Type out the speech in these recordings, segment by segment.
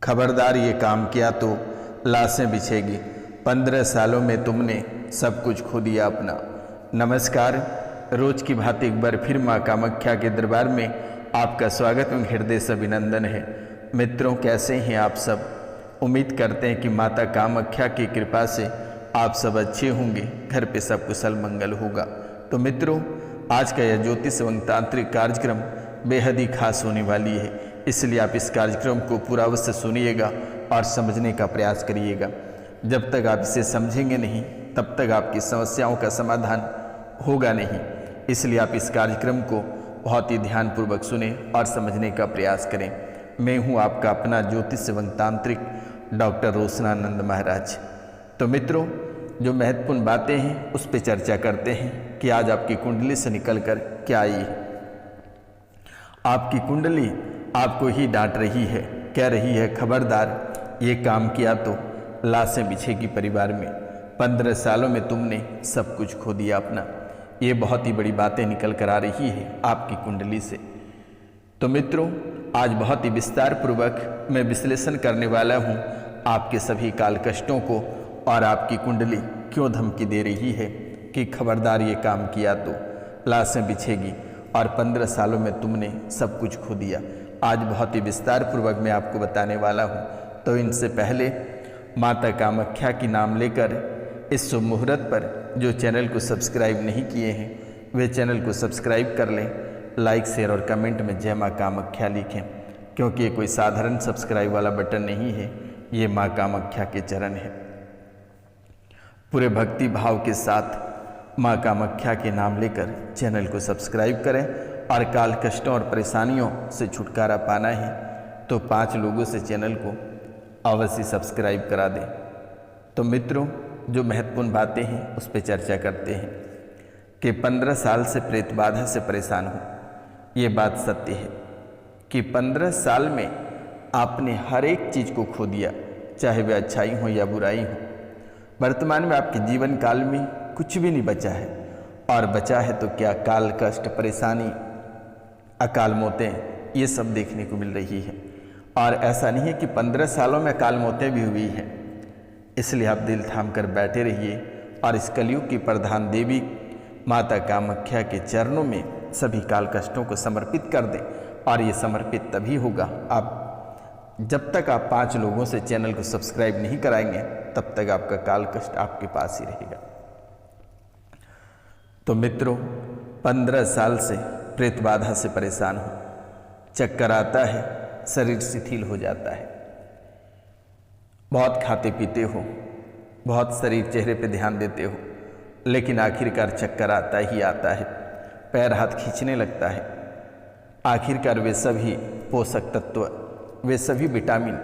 खबरदार ये काम किया तो लाशें बिछेगी। 15 सालों में तुमने सब कुछ खो दिया अपना। नमस्कार, रोज की भांति एक बार फिर माँ कामाख्या के दरबार में आपका स्वागत एवं हृदय से अभिनंदन है। मित्रों, कैसे हैं आप सब? उम्मीद करते हैं कि माता कामाख्या की कृपा से आप सब अच्छे होंगे, घर पे सब कुशल मंगल होगा। तो मित्रों, आज का यह ज्योतिष एवं तांत्रिक कार्यक्रम बेहद ही खास होने वाली है, इसलिए आप इस कार्यक्रम को पूरा अवश्य सुनिएगा और समझने का प्रयास करिएगा। जब तक आप इसे समझेंगे नहीं तब तक आपकी समस्याओं का समाधान होगा नहीं, इसलिए आप इस कार्यक्रम को बहुत ही ध्यानपूर्वक सुने और समझने का प्रयास करें। मैं हूं आपका अपना ज्योतिष एवं तांत्रिक डॉक्टर रोशनानंद महाराज। तो मित्रों, जो महत्वपूर्ण बातें हैं उस पर चर्चा करते हैं कि आज आपकी कुंडली से निकलकर क्या आई है। आपकी कुंडली आपको ही डांट रही है, कह रही है खबरदार ये काम किया तो लाशें बिछेगी परिवार में। 15 सालों में तुमने सब कुछ खो दिया अपना। ये बहुत ही बड़ी बातें निकल कर आ रही है आपकी कुंडली से। तो मित्रों, आज बहुत ही विस्तार पूर्वक मैं विश्लेषण करने वाला हूँ आपके सभी काल कष्टों को और आपकी कुंडली क्यों धमकी दे रही है कि खबरदार ये काम किया तो लाशें बिछेगी और 15 सालों में तुमने सब कुछ खो दिया। आज बहुत ही विस्तार पूर्वक मैं आपको बताने वाला हूँ। तो इनसे पहले माता कामाख्या की नाम लेकर इस शुभ मुहूर्त पर जो चैनल को सब्सक्राइब नहीं किए हैं वे चैनल को सब्सक्राइब कर लें, लाइक शेयर और कमेंट में जय माँ कामाख्या लिखें, क्योंकि ये कोई साधारण सब्सक्राइब वाला बटन नहीं है, ये माँ कामाख्या के चरण है। पूरे भक्ति भाव के साथ माँ कामाख्या के नाम लेकर चैनल को सब्सक्राइब करें और काल कष्टों और परेशानियों से छुटकारा पाना है तो 5 लोगों से चैनल को अवश्य सब्सक्राइब करा दें। तो मित्रों, जो महत्वपूर्ण बातें हैं उस पर चर्चा करते हैं कि 15 साल से प्रेत बाधा से परेशान हूँ। ये बात सत्य है कि 15 साल में आपने हर एक चीज़ को खो दिया, चाहे वह अच्छाई हो या बुराई हो। वर्तमान में आपके जीवन काल में कुछ भी नहीं बचा है, और बचा है तो क्या, काल कष्ट, परेशानी, अकाल मौतें, ये सब देखने को मिल रही है। और ऐसा नहीं है कि 15 सालों में अकाल मौतें भी हुई हैं, इसलिए आप दिल थाम कर बैठे रहिए और इस कलयुग की प्रधान देवी माता कामाख्या के चरणों में सभी काल कष्टों को समर्पित कर दें। और ये समर्पित तभी होगा जब तक आप 5 लोगों से चैनल को सब्सक्राइब नहीं कराएंगे, तब तक आपका काल कष्ट आपके पास ही रहेगा। तो मित्रों, 15 साल से प्रेत बाधा से परेशान हो, चक्कर आता है, शरीर शिथिल हो जाता है, बहुत खाते पीते हो, बहुत शरीर चेहरे पे ध्यान देते हो, लेकिन आखिरकार चक्कर आता ही आता है, पैर हाथ खींचने लगता है। आखिरकार वे सभी पोषक तत्व, वे सभी विटामिन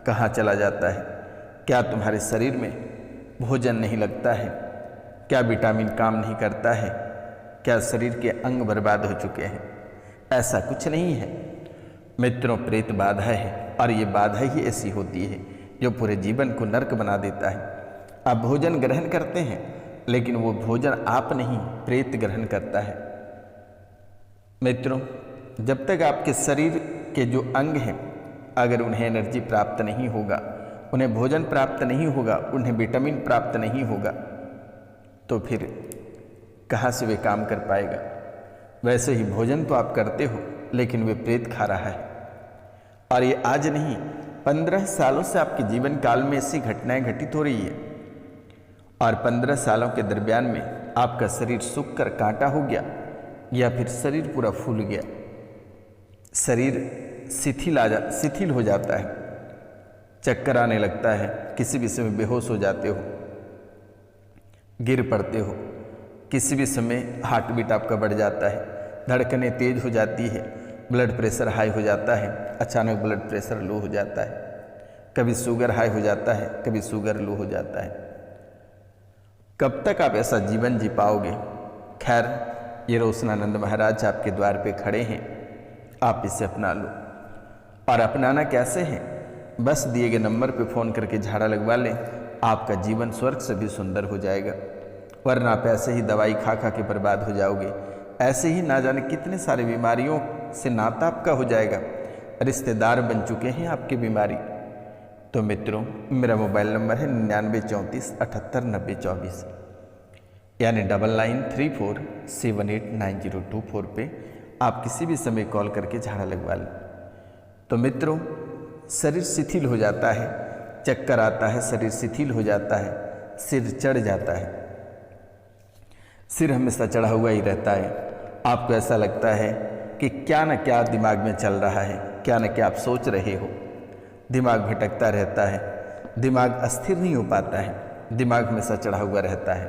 कहाँ चला जाता है? क्या तुम्हारे शरीर में भोजन नहीं लगता है? क्या विटामिन काम नहीं करता है? क्या शरीर के अंग बर्बाद हो चुके हैं? ऐसा कुछ नहीं है मित्रों, प्रेत बाधा है और ये बाधा ही ऐसी होती है जो पूरे जीवन को नरक बना देता है। आप भोजन ग्रहण करते हैं, लेकिन वो भोजन आप नहीं, प्रेत ग्रहण करता है। मित्रों, जब तक आपके शरीर के जो अंग हैं, अगर उन्हें एनर्जी प्राप्त नहीं होगा, उन्हें भोजन प्राप्त नहीं होगा, उन्हें विटामिन प्राप्त नहीं होगा, तो फिर कहाँ से वे काम कर पाएगा? वैसे ही भोजन तो आप करते हो, लेकिन वे प्रेत खा रहा है। और ये आज नहीं, 15 सालों से आपके जीवन काल में ऐसी घटनाएं घटित हो रही है। और 15 सालों के दरमियान में आपका शरीर सूख कर कांटा हो गया, या फिर शरीर पूरा फूल गया, शरीर शिथिल हो जाता है, चक्कर आने लगता है, किसी भी समय बेहोश हो जाते हो, गिर पड़ते हो, किसी भी समय हार्ट बीट आपका बढ़ जाता है, धड़कनें तेज हो जाती है, ब्लड प्रेशर हाई हो जाता है, अचानक ब्लड प्रेशर लो हो जाता है, कभी शुगर हाई हो जाता है, कभी शुगर लो हो जाता है। कब तक आप ऐसा जीवन जी पाओगे? खैर, ये रोशनानंद महाराज आपके द्वार पे खड़े हैं, आप इसे अपना लो। और अपनाना कैसे है? बस दिए गए नंबर पे फ़ोन करके झाड़ा लगवा लें, आपका जीवन स्वर्ग से भी सुंदर हो जाएगा। वरना आप ऐसे ही दवाई खा खा के बर्बाद हो जाओगे। ऐसे ही ना जाने कितने सारे बीमारियों से नाता आपका हो जाएगा, रिश्तेदार बन चुके हैं आपकी बीमारी। तो मित्रों, मेरा मोबाइल नंबर है 9934789024, यानी 9934789024 पे आप किसी भी समय कॉल करके झाड़ा लगवा लें। तो मित्रों, शरीर शिथिल हो जाता है, चक्कर आता है, शरीर शिथिल हो जाता है, सिर चढ़ जाता है, सिर हमेशा चढ़ा हुआ ही रहता है। आपको ऐसा लगता है कि क्या न क्या दिमाग में चल रहा है, क्या न क्या आप सोच रहे हो। दिमाग भटकता रहता है, दिमाग अस्थिर नहीं हो पाता है, दिमाग हमेशा चढ़ा हुआ रहता है।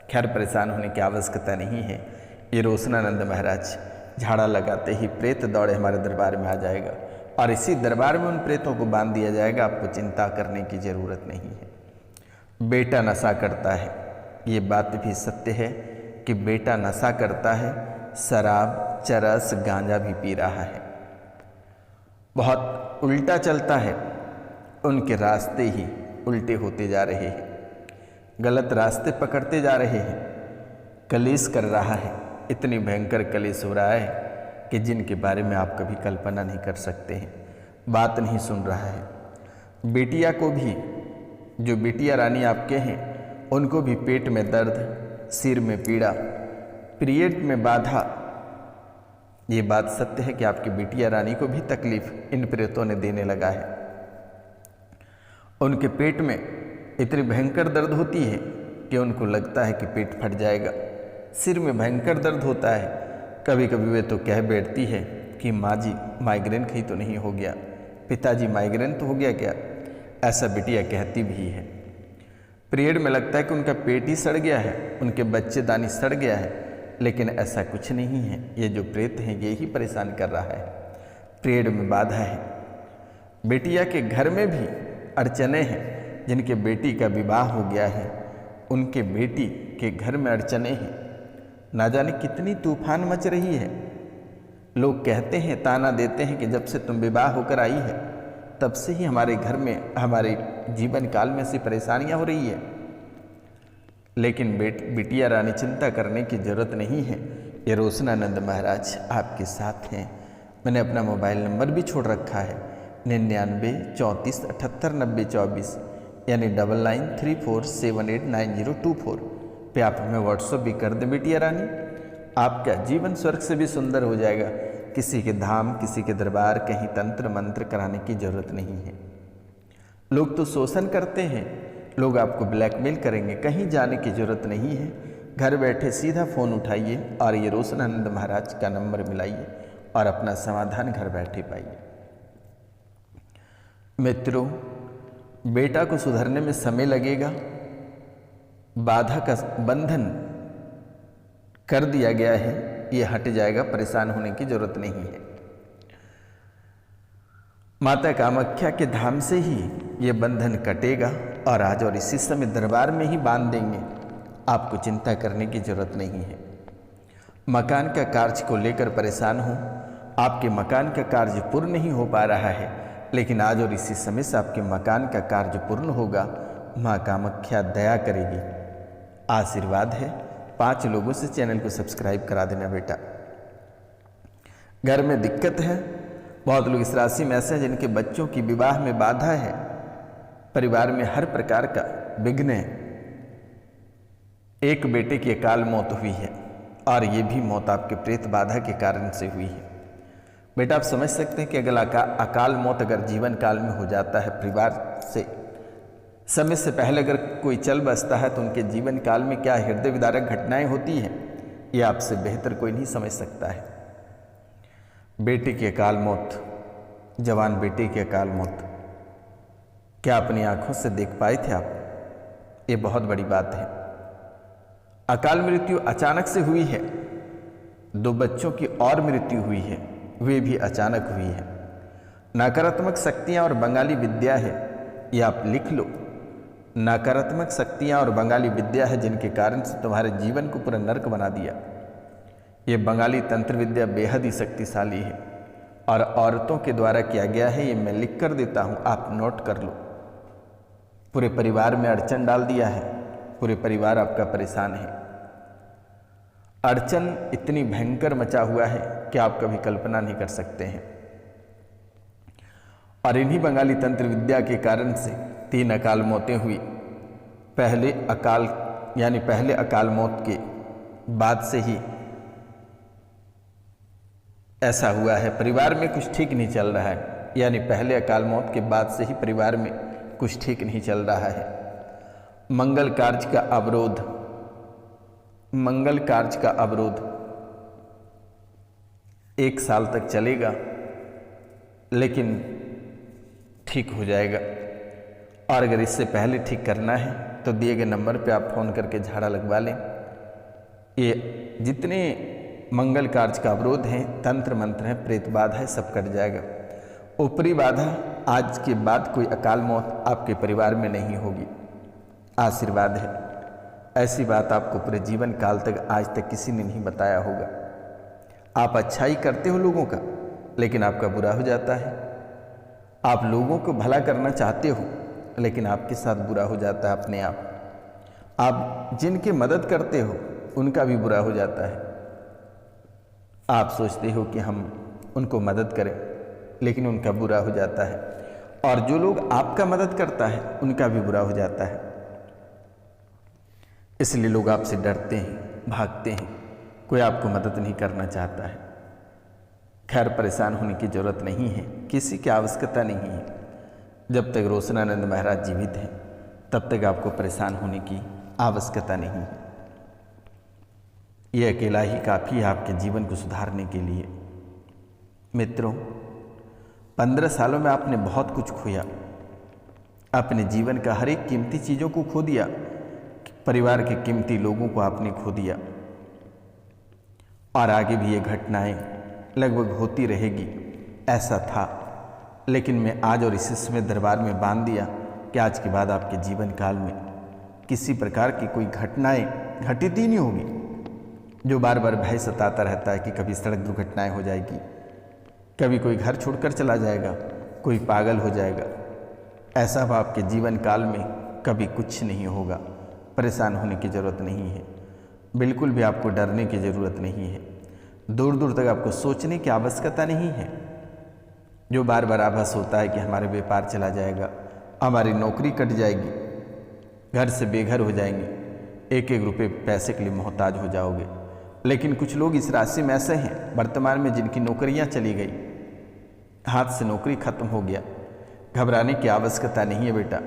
खैर, परेशान होने की आवश्यकता नहीं है। ये रोशनानंद महाराज झाड़ा लगाते ही प्रेत दौड़े हमारे दरबार में आ जाएगा और इसी दरबार में उन प्रेतों को बांध दिया जाएगा। आपको चिंता करने की ज़रूरत नहीं है। बेटा नशा करता है, ये बात भी सत्य है कि बेटा नशा करता है, शराब, चरस, गांजा भी पी रहा है, बहुत उल्टा चलता है, उनके रास्ते ही उल्टे होते जा रहे हैं, गलत रास्ते पकड़ते जा रहे हैं, कलेश कर रहा है। इतनी भयंकर कलेश हो रहा है कि जिनके बारे में आप कभी कल्पना नहीं कर सकते हैं। बात नहीं सुन रहा है। बेटिया को भी, जो बिटिया रानी आपके हैं, उनको भी पेट में दर्द, सिर में पीड़ा, पीरियड में बाधा। ये बात सत्य है कि आपकी बिटिया रानी को भी तकलीफ इन प्रेतों ने देने लगा है। उनके पेट में इतनी भयंकर दर्द होती है कि उनको लगता है कि पेट फट जाएगा। सिर में भयंकर दर्द होता है। कभी कभी वे तो कह बैठती है कि माँ जी, माइग्रेन कहीं तो नहीं हो गया, पिताजी माइग्रेन तो हो गया क्या। ऐसा बिटिया कहती भी है। पीरियड में लगता है कि उनका पेट ही सड़ गया है, उनके बच्चेदानी सड़ गया है, लेकिन ऐसा कुछ नहीं है। ये जो प्रेत हैं ये ही परेशान कर रहा है। पीरियड में बाधा है। बेटिया के घर में भी अड़चने हैं। जिनके बेटी का विवाह हो गया है, उनके बेटी के घर में अड़चने हैं। ना जाने कितनी तूफान मच रही है। लोग कहते हैं, ताना देते हैं कि जब से तुम विवाह होकर आई है तब से ही हमारे घर में, हमारे जीवन काल में से परेशानियां हो रही है। लेकिन बिटिया रानी, चिंता करने की जरूरत नहीं है। ये रोशनानंद महाराज आपके साथ हैं। मैंने अपना मोबाइल नंबर भी छोड़ रखा है 9934789024, यानी 9934789024 पे आप हमें व्हाट्सअप भी कर दें। बिटिया रानी, आपका जीवन स्वर्ग से भी सुंदर हो जाएगा। किसी के धाम, किसी के दरबार, कहीं तंत्र मंत्र कराने की जरूरत नहीं है। लोग तो शोषण करते हैं, लोग आपको ब्लैकमेल करेंगे। कहीं जाने की जरूरत नहीं है। घर बैठे सीधा फ़ोन उठाइए और ये रोशनानंद महाराज का नंबर मिलाइए और अपना समाधान घर बैठे पाइए। मित्रों, बेटा को सुधरने में समय लगेगा। बाधा का बंधन कर दिया गया है, ये हट जाएगा। परेशान होने की जरूरत नहीं है। माता कामाख्या के धाम से ही ये बंधन कटेगा और आज और इसी समय दरबार में ही बांध देंगे। आपको चिंता करने की जरूरत नहीं है। मकान का कार्य को लेकर परेशान हो, आपके मकान का कार्य पूर्ण नहीं हो पा रहा है, लेकिन आज और इसी समय से आपके मकान का कार्य पूर्ण होगा। माँ कामाख्या दया करेगी। आशीर्वाद है। 5 लोगों से चैनल को सब्सक्राइब करा देना बेटा। घर में दिक्कत है। बहुत लोग इस राशि में ऐसे हैं जिनके बच्चों की विवाह में बाधा है। परिवार में हर प्रकार का विघ्न है। एक बेटे की अकाल मौत हुई है और ये भी मौत आपके प्रेत बाधा के कारण से हुई है। बेटा, आप समझ सकते हैं कि अगर अकाल मौत अगर जीवन काल में हो जाता है, परिवार से समय से पहले अगर कोई चल बसता है, तो उनके जीवन काल में क्या हृदय विदारक घटनाएं होती हैं, ये आपसे बेहतर कोई नहीं समझ सकता है। बेटे की अकाल मौत, जवान बेटे की अकाल मौत, क्या अपनी आंखों से देख पाए थे आप? ये बहुत बड़ी बात है। अकाल मृत्यु अचानक से हुई है। 2 बच्चों की और मृत्यु हुई है, वे भी अचानक हुई है। नकारात्मक शक्तियां और बंगाली विद्या है, ये आप लिख लो। नकारात्मक शक्तियां और बंगाली विद्या है जिनके कारण से तुम्हारे जीवन को पूरा नर्क बना दिया। ये बंगाली तंत्र विद्या बेहद ही शक्तिशाली है और औरतों के द्वारा किया गया है। ये मैं लिख कर देता हूँ, आप नोट कर लो। पूरे परिवार में अड़चन डाल दिया है। पूरे परिवार आपका परेशान है। अड़चन इतनी भयंकर मचा हुआ है कि आप कभी कल्पना नहीं कर सकते हैं। और इन्हीं बंगाली तंत्र विद्या के कारण से 3 अकाल मौतें हुई। पहले अकाल मौत के बाद से ही ऐसा हुआ है, परिवार में कुछ ठीक नहीं चल रहा है। यानी पहले अकाल मौत के बाद से ही परिवार में कुछ ठीक नहीं चल रहा है। मंगल कार्य का अवरोध 1 साल तक चलेगा, लेकिन ठीक हो जाएगा। और अगर इससे पहले ठीक करना है तो दिए गए नंबर पे आप फ़ोन करके झाड़ा लगवा लें। ये जितने मंगल कार्य का अवरोध है, तंत्र मंत्र है, प्रेत बाधा है, सब कट जाएगा। ऊपरी बाधा, आज के बाद कोई अकाल मौत आपके परिवार में नहीं होगी, आशीर्वाद है। ऐसी बात आपको पूरे जीवन काल तक आज तक किसी ने नहीं बताया होगा। आप अच्छाई करते हो लोगों का, लेकिन आपका बुरा हो जाता है। आप लोगों को भला करना चाहते हो, लेकिन आपके साथ बुरा हो जाता है अपने आप जिनकी मदद करते हो उनका भी बुरा हो जाता है। आप सोचते हो कि हम उनको मदद करें, लेकिन उनका बुरा हो जाता है। और जो लोग आपका मदद करता है उनका भी बुरा हो जाता है। इसलिए लोग आपसे डरते हैं, भागते हैं, कोई आपको मदद नहीं करना चाहता है। खैर, परेशान होने की जरूरत नहीं है, किसी की आवश्यकता नहीं है। जब तक रोशनानंद महाराज जीवित हैं तब तक आपको परेशान होने की आवश्यकता नहीं है। ये अकेला ही काफ़ी है आपके जीवन को सुधारने के लिए। मित्रों, 15 सालों में आपने बहुत कुछ खोया, अपने जीवन का हर एक कीमती चीज़ों को खो दिया, परिवार के कीमती लोगों को आपने खो दिया। और आगे भी ये घटनाएं लगभग होती रहेगी, ऐसा था। लेकिन मैं आज और इसी समय दरबार में बांध दिया कि आज के बाद आपके जीवन काल में किसी प्रकार की कोई घटनाएं घटित ही नहीं होगी। जो बार बार भय सताता रहता है कि कभी सड़क दुर्घटनाएं हो जाएगी, कभी कोई घर छोड़कर चला जाएगा, कोई पागल हो जाएगा, ऐसा अब आपके जीवन काल में कभी कुछ नहीं होगा। परेशान होने की ज़रूरत नहीं है, बिल्कुल भी आपको डरने की ज़रूरत नहीं है। दूर दूर तक आपको सोचने की आवश्यकता नहीं है। जो बार बार आभास होता है कि हमारे व्यापार चला जाएगा, हमारी नौकरी कट जाएगी, घर से बेघर हो जाएंगे, 1-1 रुपये पैसे के लिए मोहताज हो जाओगे। लेकिन कुछ लोग इस राशि में ऐसे हैं वर्तमान में जिनकी नौकरियां चली गई, हाथ से नौकरी खत्म हो गया। घबराने की आवश्यकता नहीं है बेटा,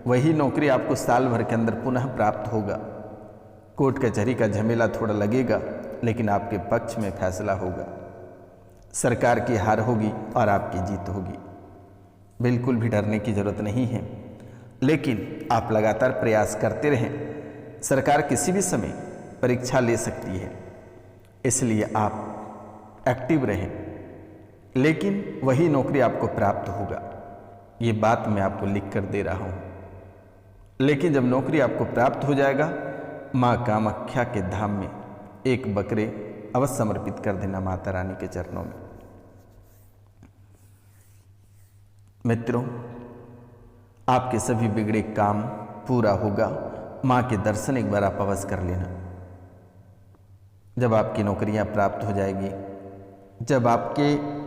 वही नौकरी आपको साल भर के अंदर पुनः प्राप्त होगा। कोर्ट कचहरी का झमेला थोड़ा लगेगा, लेकिन आपके पक्ष में फैसला होगा। सरकार की हार होगी और आपकी जीत होगी। बिल्कुल भी डरने की जरूरत नहीं है, लेकिन आप लगातार प्रयास करते रहें। सरकार किसी भी समय परीक्षा ले सकती है, इसलिए आप एक्टिव रहें, लेकिन वही नौकरी आपको प्राप्त होगा। ये बात मैं आपको लिख कर दे रहा हूँ। लेकिन जब नौकरी आपको प्राप्त हो जाएगा, माँ कामाख्या के धाम में एक बकरे अवश्य समर्पित कर देना माता रानी के चरणों में। मित्रों, आपके सभी बिगड़े काम पूरा होगा। माँ के दर्शन एक बार आप अवश्य कर लेना। जब आपकी नौकरियां प्राप्त हो जाएगी, जब आपके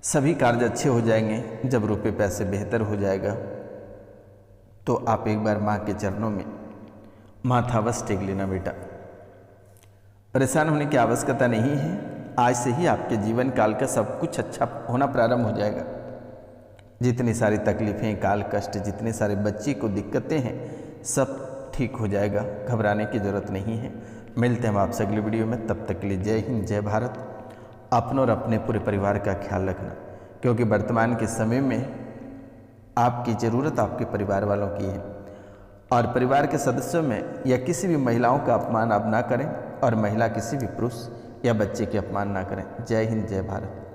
सभी कार्य अच्छे हो जाएंगे, जब रुपए पैसे बेहतर हो जाएगा, तो आप एक बार माँ के चरणों में माथा अवश्य टेक लेना बेटा। परेशान होने की आवश्यकता नहीं है। आज से ही आपके जीवन काल का सब कुछ अच्छा होना प्रारंभ हो जाएगा। जितनी सारी तकलीफ़ें, काल कष्ट, जितने सारे बच्चे को दिक्कतें हैं, सब ठीक हो जाएगा। घबराने की ज़रूरत नहीं है। मिलते हैं हम आपसे अगली वीडियो में। तब तक के लिए जय हिंद, जय भारत। अपनों और अपने पूरे परिवार का ख्याल रखना, क्योंकि वर्तमान के समय में आपकी ज़रूरत आपके परिवार वालों की है। और परिवार के सदस्यों में या किसी भी महिलाओं का अपमान आप ना करें, और महिला किसी भी पुरुष या बच्चे के अपमान ना करें। जय हिंद, जय भारत।